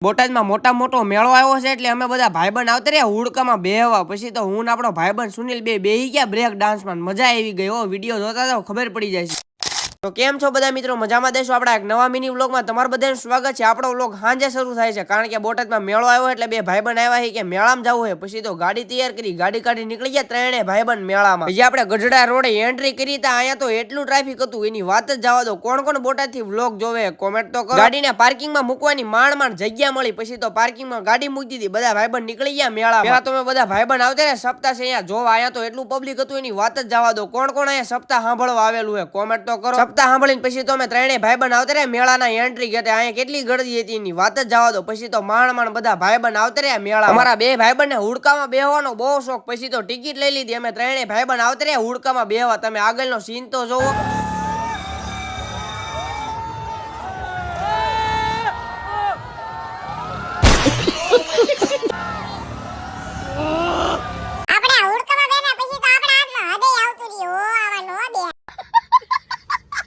બોટાદમાં મોટો મેળો આવ્યો છે એટલે અમે બધા ભાઈબંધ આવતા રહ્યા હુડકામાં બેહવા. પછી તો હું ને આપણો ભાઈબંધ સુનિલ બેહી ગયા બ્રેક ડાન્સમાં. મજા આવી ગઈ હો. વિડીયો જોતા તો ખબર પડી જાય છે. તો કેમ છો બધા મિત્રો? મજામાં દેશો. આપણા એક નવા મિની વ્લોગમાં તમારું બધાનું સ્વાગત છે. આપણો વ્લોગ સાંજે શરૂ થાય છે કારણ કે બોટાદમાં મેળો આવ્યો એટલે બે ભાઈબંધ આવ્યા છે કે મેળામાં જવું છે. પછી તો ગાડી તૈયાર કરી, ગાડી કાઢી નીકળી ગયા ત્રણેય ભાઈબંધ મેળામાં. પછી આપણે ગઢડા રોડે એન્ટ્રી કરી તા અહીંયા તો એટલું ટ્રાફિક હતું એની વાત જ જવા દો. કોણ કોણ બોટાદથી વ્લોગ જોવે કોમેન્ટ તો કરો. ગાડીને પાર્કિંગમાં મૂકવાની માંડ જગ્યા મળી. પછી તો પાર્કિંગમાં ગાડી મૂકી દીધી. બધા ભાઈબંધ નીકળી ગયા મેળામાં. પેલા તો બધા ભાઈબંધ આવતા રહ્યા સપ્તાહ છે અહીંયા જોવા. અહીંયા તો એટલું પબ્લિક હતું એની વાત જ જવા દો. કોણ કોણ અહીંયા સપ્તાહ સાંભળવા આવેલું છે કોમેન્ટ તો કરો. સપ્તાહ સાંભળીને પછી તો અમે ત્રણેય ભાઈબંધ આવતા રહ્યા મેળાના એન્ટ્રી ગયા. અહીંયા કેટલી ગળદી હતી એની વાત જ જવા દો. પછી તો માંડ બધા ભાઈબંધ આવતા રહ્યા મેળા. અમારા બે ભાઈબંધને હુડકામાં બેહવાનો બહુ શોખ. પછી તો ટિકિટ લઈ લીધી. અમે ત્રણેય ભાઈબંધ આવતા રહ્યા હુડકામાં બેહવા. તમે આગળનો સીન તો જોવો.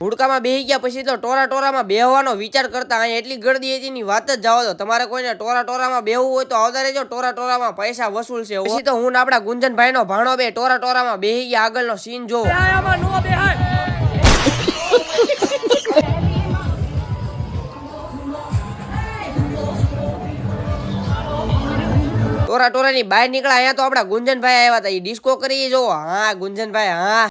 હુડકામાં બેહી ગયા પછી તો ટોરામાં બેહવાનો વિચાર કરતા. અહીંયા એટલી ગળદી હતી ની વાત જ જવા દો. તમારે કોઈને ટોરામાં બેહવું હોય તો આવતા રહેજો. ટોરામાં પૈસા વસૂલ છે. પછી તો હું ને આપડા ગુંજનભાઈ નો ભાણો બે ટોરામાં બેહી ગયા. આગળનો સીન જોવો. ટોરાની બહાર નીકળ્યા. અહીંયા તો આપડા ગુંજનભાઈ આવ્યા હતા. એ ડિસ્કો કરી જોવો. હા ગુંજનભાઈ હા.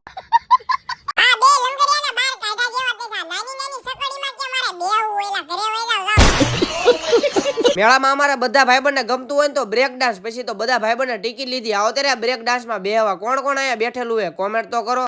મેળામાં અમારા બધા ભાઈબંધને ગમતું હોય ને તો બ્રેક ડાન્સ. પછી તો બધા ભાઈબંધને ટિકિટ લીધી. આવો ત્યારે બ્રેક ડાન્સમાં બેહવા. કોણ કોણ અહીંયા બેઠેલું છે કોમેન્ટ તો કરો.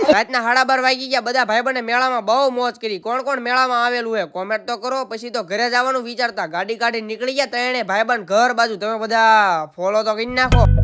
રાતના 12:30 વાગી ગયા. બધા ભાઈબંધે મેળામાં બહુ મોજ કરી. કોણ કોણ મેળામાં આવેલું છે કોમેન્ટ તો કરો. પછી તો ઘરે જવાનું વિચારતા ગાડી કાઢી નીકળી ગયા ત્રણે ભાઈબંધ ઘર બાજુ. તમે બધા ફોલો તો કરી નાખો.